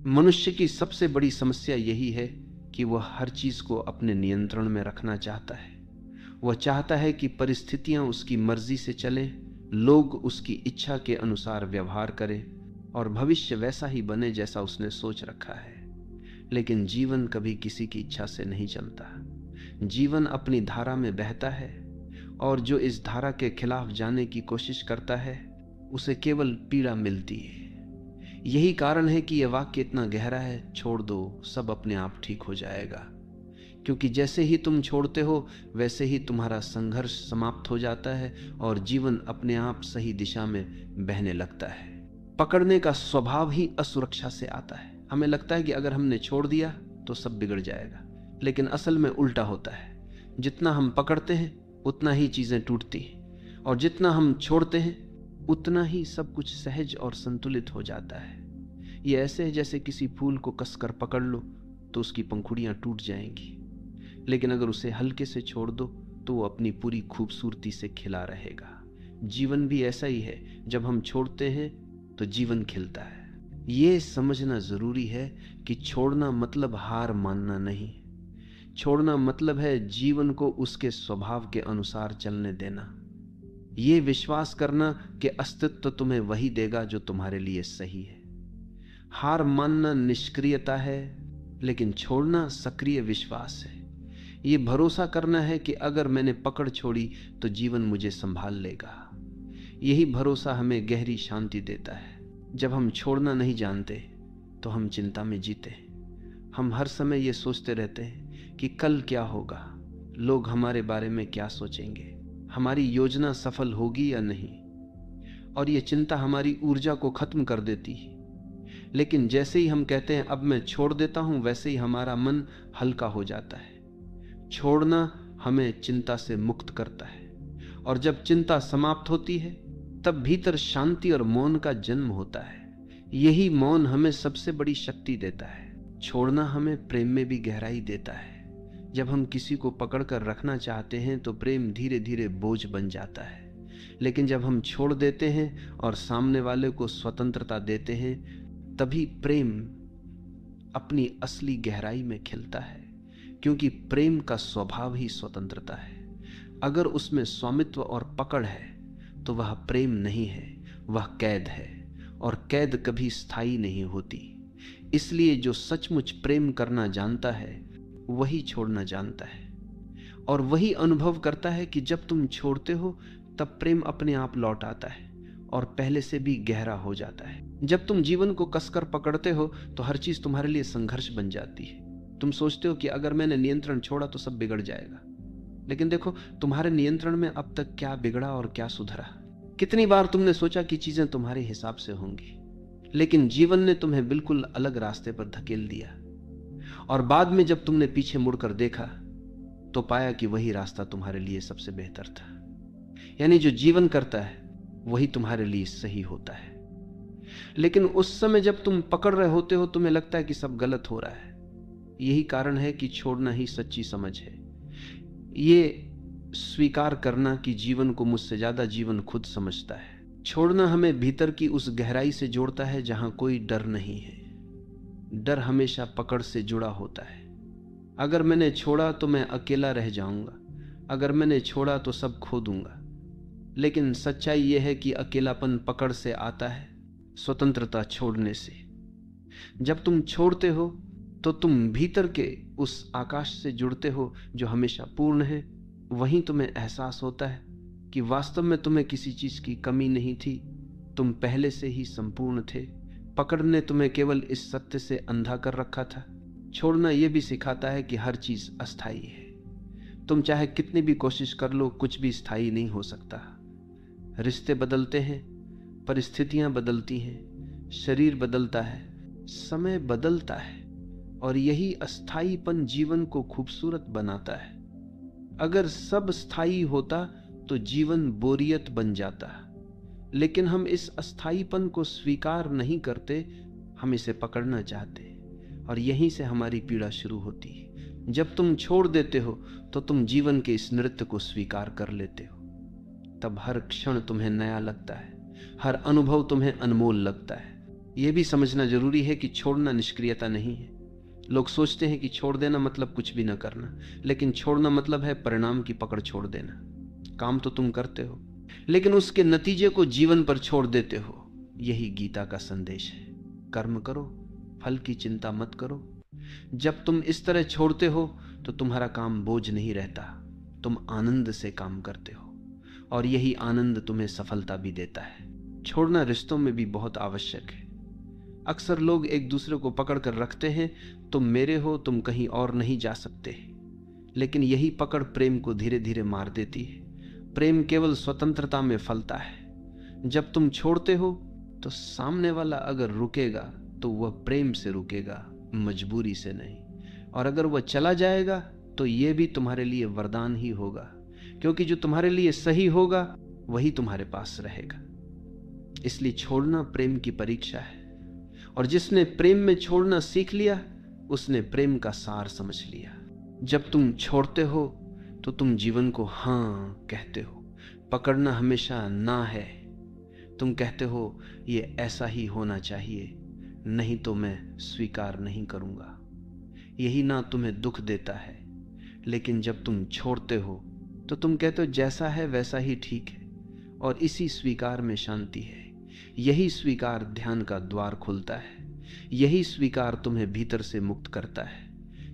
मनुष्य की सबसे बड़ी समस्या यही है कि वह हर चीज को अपने नियंत्रण में रखना चाहता है। वह चाहता है कि परिस्थितियां उसकी मर्जी से चलें, लोग उसकी इच्छा के अनुसार व्यवहार करें और भविष्य वैसा ही बने जैसा उसने सोच रखा है। लेकिन जीवन कभी किसी की इच्छा से नहीं चलता। जीवन अपनी धारा में बहता है और जो इस धारा के खिलाफ जाने की कोशिश करता है उसे केवल पीड़ा मिलती है। यही कारण है कि यह वाक्य इतना गहरा है, छोड़ दो, सब अपने आप ठीक हो जाएगा। क्योंकि जैसे ही तुम छोड़ते हो वैसे ही तुम्हारा संघर्ष समाप्त हो जाता है और जीवन अपने आप सही दिशा में बहने लगता है। पकड़ने का स्वभाव ही असुरक्षा से आता है। हमें लगता है कि अगर हमने छोड़ दिया तो सब बिगड़ जाएगा, लेकिन असल में उल्टा होता है। जितना हम पकड़ते हैं उतना ही चीजें टूटती हैं और जितना हम छोड़ते हैं उतना ही सब कुछ सहज और संतुलित हो जाता है। ये ऐसे है जैसे किसी फूल को कसकर पकड़ लो तो उसकी पंखुड़ियां टूट जाएंगी, लेकिन अगर उसे हल्के से छोड़ दो तो वो अपनी पूरी खूबसूरती से खिला रहेगा। जीवन भी ऐसा ही है, जब हम छोड़ते हैं तो जीवन खिलता है। ये समझना जरूरी है कि छोड़ना मतलब हार मानना नहीं। छोड़ना मतलब है जीवन को उसके स्वभाव के अनुसार चलने देना। ये विश्वास करना कि अस्तित्व तुम्हें वही देगा जो तुम्हारे लिए सही है। हार मानना निष्क्रियता है, लेकिन छोड़ना सक्रिय विश्वास है। ये भरोसा करना है कि अगर मैंने पकड़ छोड़ी तो जीवन मुझे संभाल लेगा। यही भरोसा हमें गहरी शांति देता है। जब हम छोड़ना नहीं जानते तो हम चिंता में जीते हैं। हम हर समय ये सोचते रहते हैं कि कल क्या होगा, लोग हमारे बारे में क्या सोचेंगे, हमारी योजना सफल होगी या नहीं, और ये चिंता हमारी ऊर्जा को खत्म कर देती है। लेकिन जैसे ही हम कहते हैं अब मैं छोड़ देता हूं, वैसे ही हमारा मन हल्का हो जाता है। छोड़ना हमें चिंता से मुक्त करता है, और जब चिंता समाप्त होती है तब भीतर शांति और मौन का जन्म होता है। यही मौन हमें सबसे बड़ी शक्ति देता है। छोड़ना हमें प्रेम में भी गहराई देता है। जब हम किसी को पकड़कर रखना चाहते हैं तो प्रेम धीरे धीरे बोझ बन जाता है, लेकिन जब हम छोड़ देते हैं और सामने वाले को स्वतंत्रता देते हैं तभी प्रेम अपनी असली गहराई में खिलता है। क्योंकि प्रेम का स्वभाव ही स्वतंत्रता है। अगर उसमें स्वामित्व और पकड़ है तो वह प्रेम नहीं है, वह कैद है, और कैद कभी स्थायी नहीं होती। इसलिए जो सचमुच प्रेम करना जानता है वही छोड़ना जानता है, और वही अनुभव करता है कि जब तुम छोड़ते हो तब प्रेम अपने आप लौट आता है और पहले से भी गहरा हो जाता है। जब तुम जीवन को कसकर पकड़ते हो तो हर चीज तुम्हारे लिए संघर्ष बन जाती है। तुम सोचते हो कि अगर मैंने नियंत्रण छोड़ा तो सब बिगड़ जाएगा, लेकिन देखो तुम्हारे नियंत्रण में अब तक क्या बिगड़ा और क्या सुधरा। कितनी बार तुमने सोचा कि चीजें तुम्हारे हिसाब से होंगी, लेकिन जीवन ने तुम्हें बिल्कुल अलग रास्ते पर धकेल दिया, और बाद में जब तुमने पीछे मुड़कर देखा तो पाया कि वही रास्ता तुम्हारे लिए सबसे बेहतर था। यानी जो जीवन करता है वही तुम्हारे लिए सही होता है। लेकिन उस समय जब तुम पकड़ रहे होते हो तुम्हें लगता है कि सब गलत हो रहा है। यही कारण है कि छोड़ना ही सच्ची समझ है। ये स्वीकार करना कि जीवन को मुझसे ज्यादा जीवन खुद समझता है। छोड़ना हमें भीतर की उस गहराई से जोड़ता है जहां कोई डर नहीं है। डर हमेशा पकड़ से जुड़ा होता है। अगर मैंने छोड़ा तो मैं अकेला रह जाऊंगा, अगर मैंने छोड़ा तो सब खो दूंगा। लेकिन सच्चाई यह है कि अकेलापन पकड़ से आता है, स्वतंत्रता छोड़ने से। जब तुम छोड़ते हो तो तुम भीतर के उस आकाश से जुड़ते हो जो हमेशा पूर्ण है। वहीं तुम्हें एहसास होता है कि वास्तव में तुम्हें किसी चीज की कमी नहीं थी, तुम पहले से ही संपूर्ण थे। पकड़ ने तुम्हें केवल इस सत्य से अंधा कर रखा था। छोड़ना यह भी सिखाता है कि हर चीज अस्थायी है। तुम चाहे कितनी भी कोशिश कर लो, कुछ भी स्थायी नहीं हो सकता। रिश्ते बदलते हैं, परिस्थितियां बदलती हैं, शरीर बदलता है, समय बदलता है, और यही अस्थायीपन जीवन को खूबसूरत बनाता है। अगर सब स्थायी होता तो जीवन बोरियत बन जाता, लेकिन हम इस अस्थायीपन को स्वीकार नहीं करते, हम इसे पकड़ना चाहते, और यहीं से हमारी पीड़ा शुरू होती है। जब तुम छोड़ देते हो तो तुम जीवन के इस नृत्य को स्वीकार कर लेते हो। तब हर क्षण तुम्हें नया लगता है, हर अनुभव तुम्हें अनमोल लगता है। यह भी समझना जरूरी है कि छोड़ना निष्क्रियता नहीं है। लोग सोचते हैं कि छोड़ देना मतलब कुछ भी ना करना, लेकिन छोड़ना मतलब है परिणाम की पकड़ छोड़ देना। काम तो तुम करते हो, लेकिन उसके नतीजे को जीवन पर छोड़ देते हो। यही गीता का संदेश है। कर्म करो, फल की चिंता मत करो। जब तुम इस तरह छोड़ते हो तो तुम्हारा काम बोझ नहीं रहता, तुम आनंद से काम करते हो, और यही आनंद तुम्हें सफलता भी देता है। छोड़ना रिश्तों में भी बहुत आवश्यक है। अक्सर लोग एक दूसरे को पकड़ कर रखते हैं, तुम मेरे हो, तुम कहीं और नहीं जा सकते। लेकिन यही पकड़ प्रेम को धीरे धीरे मार देती है। प्रेम केवल स्वतंत्रता में फलता है। जब तुम छोड़ते हो तो सामने वाला अगर रुकेगा तो वह प्रेम से रुकेगा, मजबूरी से नहीं। और अगर वह चला जाएगा तो यह भी तुम्हारे लिए वरदान ही होगा, क्योंकि जो तुम्हारे लिए सही होगा वही तुम्हारे पास रहेगा। इसलिए छोड़ना प्रेम की परीक्षा है, और जिसने प्रेम में छोड़ना सीख लिया उसने प्रेम का सार समझ लिया। जब तुम छोड़ते हो तो तुम जीवन को हाँ कहते हो। पकड़ना हमेशा ना है। तुम कहते हो ये ऐसा ही होना चाहिए, नहीं तो मैं स्वीकार नहीं करूंगा। यही ना तुम्हें दुख देता है। लेकिन जब तुम छोड़ते हो तो तुम कहते हो जैसा है वैसा ही ठीक है, और इसी स्वीकार में शांति है। यही स्वीकार ध्यान का द्वार खोलता है। यही स्वीकार तुम्हें भीतर से मुक्त करता है।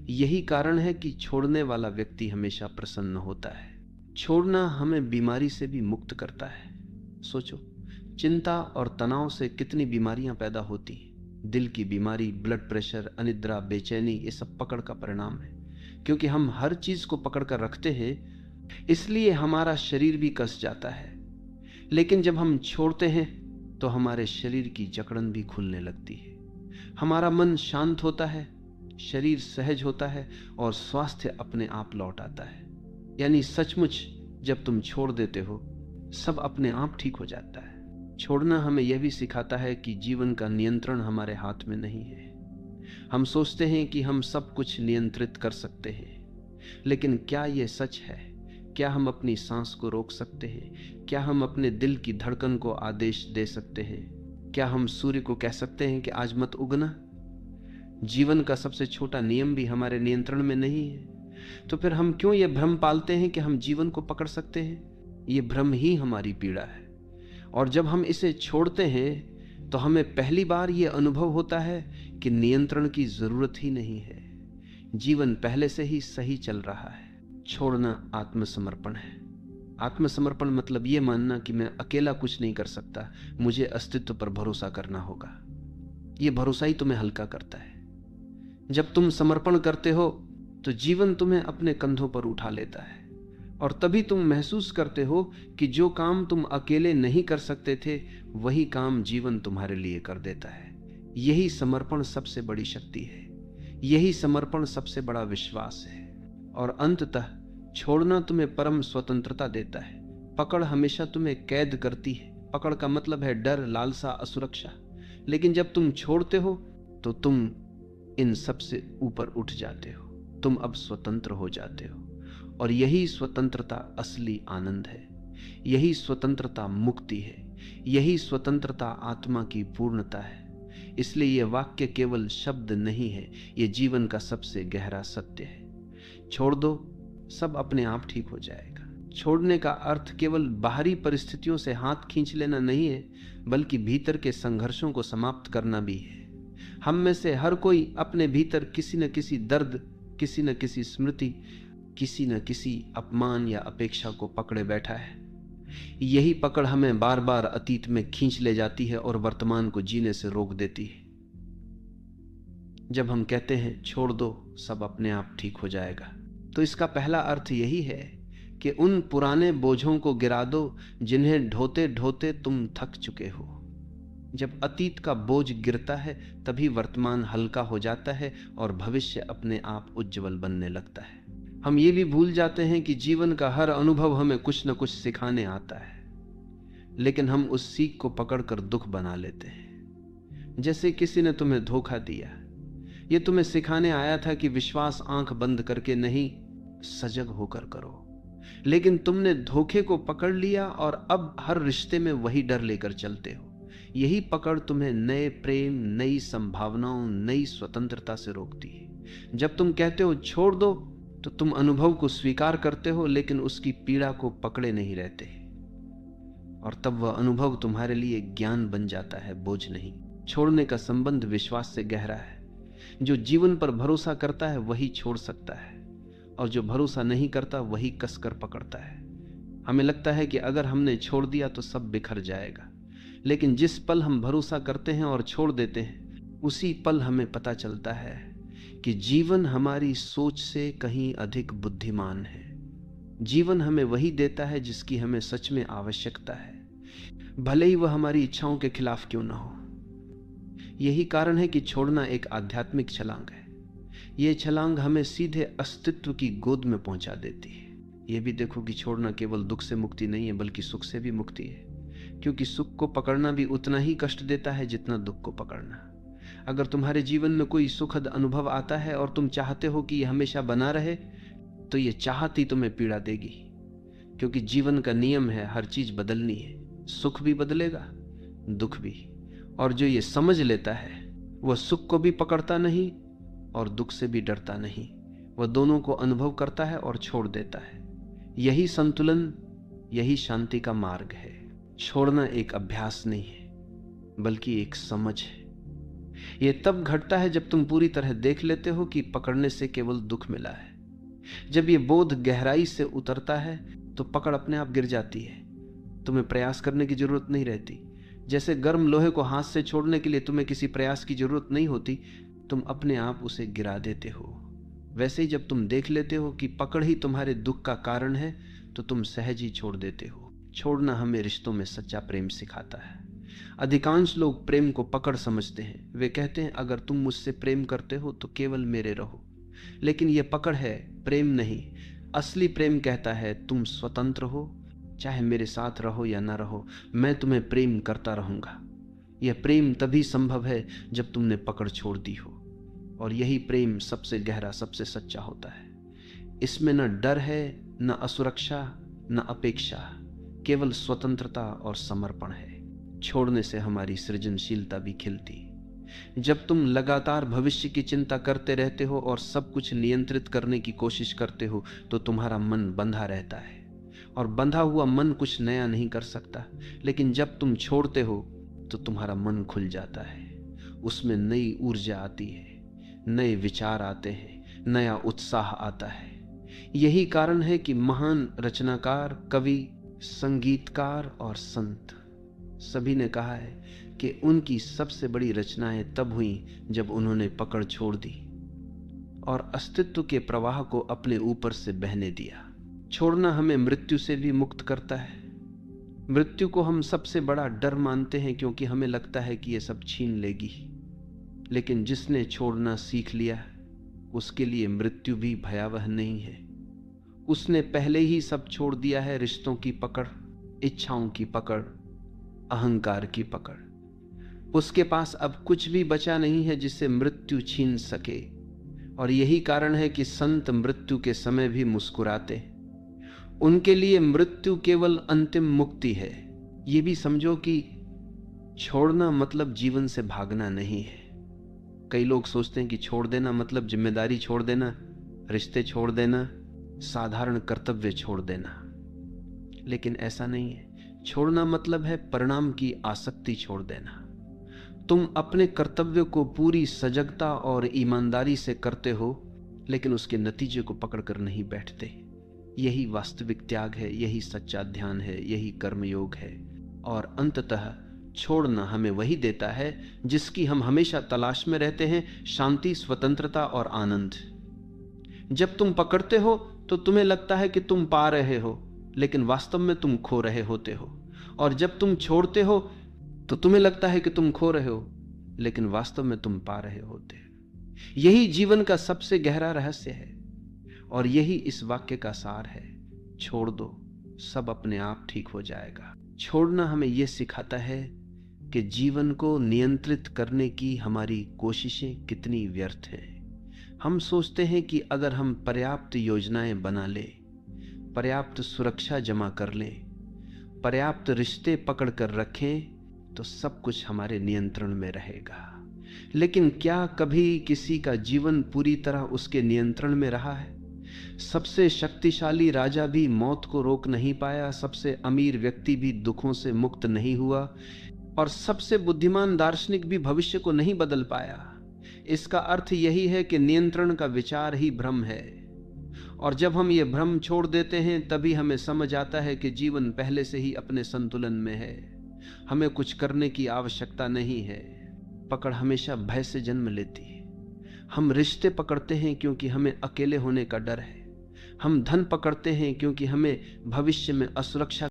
यही कारण है कि छोड़ने वाला व्यक्ति हमेशा प्रसन्न होता है। छोड़ना हमें बीमारी से भी मुक्त करता है। सोचो, चिंता और तनाव से कितनी बीमारियां पैदा होती हैं। दिल की बीमारी, ब्लड प्रेशर, अनिद्रा, बेचैनी, ये सब पकड़ का परिणाम है। क्योंकि हम हर चीज को पकड़ कर रखते हैं, इसलिए हमारा शरीर भी कस जाता है। लेकिन जब हम छोड़ते हैं तो हमारे शरीर की जकड़न भी खुलने लगती है। हमारा मन शांत होता है, शरीर सहज होता है, और स्वास्थ्य अपने आप लौट आता है। यानी सचमुच जब तुम छोड़ देते हो सब अपने आप ठीक हो जाता है। छोड़ना हमें यह भी सिखाता है कि जीवन का नियंत्रण हमारे हाथ में नहीं है। हम सोचते हैं कि हम सब कुछ नियंत्रित कर सकते हैं, लेकिन क्या यह सच है? क्या हम अपनी सांस को रोक सकते हैं? क्या हम अपने दिल की धड़कन को आदेश दे सकते हैं? क्या हम सूर्य को कह सकते हैं कि आज मत उगना? जीवन का सबसे छोटा नियम भी हमारे नियंत्रण में नहीं है। तो फिर हम क्यों यह भ्रम पालते हैं कि हम जीवन को पकड़ सकते हैं? यह भ्रम ही हमारी पीड़ा है। और जब हम इसे छोड़ते हैं तो हमें पहली बार यह अनुभव होता है कि नियंत्रण की जरूरत ही नहीं है। जीवन पहले से ही सही चल रहा है। छोड़ना आत्मसमर्पण है। आत्मसमर्पण मतलब यह मानना कि मैं अकेला कुछ नहीं कर सकता, मुझे अस्तित्व पर भरोसा करना होगा। यह भरोसा ही तुम्हें हल्का करता है। जब तुम समर्पण करते हो तो जीवन तुम्हें अपने कंधों पर उठा लेता है, और तभी तुम महसूस करते हो कि जो काम तुम अकेले नहीं कर सकते थे वही काम जीवन तुम्हारे लिए कर देता है। यही समर्पण सबसे बड़ी शक्ति है। यही समर्पण सबसे बड़ा विश्वास है। और अंततः छोड़ना तुम्हें परम स्वतंत्रता देता है। पकड़ हमेशा तुम्हें कैद करती है। पकड़ का मतलब है डर, लालसा, असुरक्षा। लेकिन जब तुम छोड़ते हो तो तुम इन सब से ऊपर उठ जाते हो। तुम अब स्वतंत्र हो जाते हो, और यही स्वतंत्रता असली आनंद है। यही स्वतंत्रता मुक्ति है। यही स्वतंत्रता आत्मा की पूर्णता है। इसलिए यह वाक्य केवल शब्द नहीं है, यह जीवन का सबसे गहरा सत्य है। छोड़ दो, सब अपने आप ठीक हो जाएगा। छोड़ने का अर्थ केवल बाहरी परिस्थितियों से हाथ खींच लेना नहीं है, बल्कि भीतर के संघर्षों को समाप्त करना भी है। हम में से हर कोई अपने भीतर किसी न किसी दर्द, किसी न किसी स्मृति, किसी न किसी अपमान या अपेक्षा को पकड़े बैठा है। यही पकड़ हमें बार बार अतीत में खींच ले जाती है और वर्तमान को जीने से रोक देती है। जब हम कहते हैं छोड़ दो, सब अपने आप ठीक हो जाएगा, तो इसका पहला अर्थ यही है कि उन पुराने बोझों को गिरा दो जिन्हें ढोते ढोते तुम थक चुके हो। जब अतीत का बोझ गिरता है तभी वर्तमान हल्का हो जाता है और भविष्य अपने आप उज्जवल बनने लगता है। हम ये भी भूल जाते हैं कि जीवन का हर अनुभव हमें कुछ न कुछ सिखाने आता है, लेकिन हम उस सीख को पकड़कर दुख बना लेते हैं। जैसे किसी ने तुम्हें धोखा दिया, ये तुम्हें सिखाने आया था कि विश्वास आंख बंद करके नहीं, सजग होकर करो। लेकिन तुमने धोखे को पकड़ लिया और अब हर रिश्ते में वही डर लेकर चलते हो। यही पकड़ तुम्हें नए प्रेम, नई संभावनाओं, नई स्वतंत्रता से रोकती है। जब तुम कहते हो छोड़ दो, तो तुम अनुभव को स्वीकार करते हो, लेकिन उसकी पीड़ा को पकड़े नहीं रहते, और तब वह अनुभव तुम्हारे लिए ज्ञान बन जाता है, बोझ नहीं। छोड़ने का संबंध विश्वास से गहरा है। जो जीवन पर भरोसा करता है वही छोड़ सकता है, और जो भरोसा नहीं करता वही कसकर पकड़ता है। हमें लगता है कि अगर हमने छोड़ दिया तो सब बिखर जाएगा, लेकिन जिस पल हम भरोसा करते हैं और छोड़ देते हैं, उसी पल हमें पता चलता है कि जीवन हमारी सोच से कहीं अधिक बुद्धिमान है। जीवन हमें वही देता है जिसकी हमें सच में आवश्यकता है, भले ही वह हमारी इच्छाओं के खिलाफ क्यों ना हो। यही कारण है कि छोड़ना एक आध्यात्मिक छलांग है। यह छलांग हमें सीधे अस्तित्व की गोद में पहुंचा देती है। यह भी देखो कि छोड़ना केवल दुख से मुक्ति नहीं है, बल्कि सुख से भी मुक्ति है, क्योंकि सुख को पकड़ना भी उतना ही कष्ट देता है जितना दुख को पकड़ना। अगर तुम्हारे जीवन में कोई सुखद अनुभव आता है और तुम चाहते हो कि यह हमेशा बना रहे, तो यह चाहत ही तुम्हें पीड़ा देगी, क्योंकि जीवन का नियम है हर चीज बदलनी है। सुख भी बदलेगा, दुख भी। और जो ये समझ लेता है वह सुख को भी पकड़ता नहीं और दुख से भी डरता नहीं। वह दोनों को अनुभव करता है और छोड़ देता है। यही संतुलन, यही शांति का मार्ग है। छोड़ना एक अभ्यास नहीं है, बल्कि एक समझ है। यह तब घटता है जब तुम पूरी तरह देख लेते हो कि पकड़ने से केवल दुख मिला है। जब यह बोध गहराई से उतरता है तो पकड़ अपने आप गिर जाती है। तुम्हें प्रयास करने की जरूरत नहीं रहती। जैसे गर्म लोहे को हाथ से छोड़ने के लिए तुम्हें किसी प्रयास की जरूरत नहीं होती, तुम अपने आप उसे गिरा देते हो। वैसे ही जब तुम देख लेते हो कि पकड़ ही तुम्हारे दुख का कारण है, तो तुम सहज ही छोड़ देते हो। छोड़ना हमें रिश्तों में सच्चा प्रेम सिखाता है। अधिकांश लोग प्रेम को पकड़ समझते हैं। वे कहते हैं अगर तुम मुझसे प्रेम करते हो तो केवल मेरे रहो, लेकिन यह पकड़ है, प्रेम नहीं। असली प्रेम कहता है तुम स्वतंत्र हो, चाहे मेरे साथ रहो या ना रहो, मैं तुम्हें प्रेम करता रहूंगा। यह प्रेम तभी संभव है जब तुमने पकड़ छोड़ दी हो, और यही प्रेम सबसे गहरा, सबसे सच्चा होता है। इसमें न डर है, न असुरक्षा, न अपेक्षा, केवल स्वतंत्रता और समर्पण है। छोड़ने से हमारी सृजनशीलता भी खिलती। जब तुम लगातार भविष्य की चिंता करते रहते हो और सब कुछ नियंत्रित करने की कोशिश करते हो, तो तुम्हारा मन बंधा रहता है, और बंधा हुआ मन कुछ नया नहीं कर सकता। लेकिन जब तुम छोड़ते हो तो तुम्हारा मन खुल जाता है। उसमें नई ऊर्जा आती है, नए विचार आते हैं, नया उत्साह आता है। यही कारण है कि महान रचनाकार, कवि, संगीतकार और संत सभी ने कहा है कि उनकी सबसे बड़ी रचनाएं तब हुई जब उन्होंने पकड़ छोड़ दी और अस्तित्व के प्रवाह को अपने ऊपर से बहने दिया। छोड़ना हमें मृत्यु से भी मुक्त करता है। मृत्यु को हम सबसे बड़ा डर मानते हैं, क्योंकि हमें लगता है कि यह सब छीन लेगी। लेकिन जिसने छोड़ना सीख लिया, उसके लिए मृत्यु भी भयावह नहीं है। उसने पहले ही सब छोड़ दिया है। रिश्तों की पकड़, इच्छाओं की पकड़, अहंकार की पकड़। उसके पास अब कुछ भी बचा नहीं है जिससे मृत्यु छीन सके। और यही कारण है कि संत मृत्यु के समय भी मुस्कुराते। उनके लिए मृत्यु केवल अंतिम मुक्ति है। ये भी समझो कि छोड़ना मतलब जीवन से भागना नहीं है। कई लोग सोचते हैं कि छोड़ देना मतलब जिम्मेदारी छोड़ देना, रिश्ते छोड़ देना, साधारण कर्तव्य छोड़ देना, लेकिन ऐसा नहीं है। छोड़ना मतलब है परिणाम की आसक्ति छोड़ देना। तुम अपने कर्तव्य को पूरी सजगता और ईमानदारी से करते हो, लेकिन उसके नतीजे को पकड़कर नहीं बैठते। यही वास्तविक त्याग है, यही सच्चा ध्यान है, यही कर्मयोग है। और अंततः छोड़ना हमें वही देता है जिसकी हम हमेशा तलाश में रहते हैं, शांति, स्वतंत्रता और आनंद। जब तुम पकड़ते हो तो तुम्हें लगता है कि तुम पा रहे हो, लेकिन वास्तव में तुम खो रहे होते हो। और जब तुम छोड़ते हो तो तुम्हें लगता है कि तुम खो रहे हो, लेकिन वास्तव में तुम पा रहे होते हो। यही जीवन का सबसे गहरा रहस्य है, और यही इस वाक्य का सार है। छोड़ दो, सब अपने आप ठीक हो जाएगा। छोड़ना हमें यह सिखाता है कि जीवन को नियंत्रित करने की हमारी कोशिशें कितनी व्यर्थ हैं। हम सोचते हैं कि अगर हम पर्याप्त योजनाएं बना लें, पर्याप्त सुरक्षा जमा कर लें, पर्याप्त रिश्ते पकड़ कर रखें, तो सब कुछ हमारे नियंत्रण में रहेगा। लेकिन क्या कभी किसी का जीवन पूरी तरह उसके नियंत्रण में रहा है? सबसे शक्तिशाली राजा भी मौत को रोक नहीं पाया, सबसे अमीर व्यक्ति भी दुखों से मुक्त नहीं हुआ, और सबसे बुद्धिमान दार्शनिक भी भविष्य को नहीं बदल पाया। इसका अर्थ यही है कि नियंत्रण का विचार ही भ्रम है, और जब हम ये भ्रम छोड़ देते हैं तभी हमें समझ आता है कि जीवन पहले से ही अपने संतुलन में है। हमें कुछ करने की आवश्यकता नहीं है। पकड़ हमेशा भय से जन्म लेती है। हम रिश्ते पकड़ते हैं क्योंकि हमें अकेले होने का डर है। हम धन पकड़ते हैं क्योंकि हमें भविष्य में असुरक्षा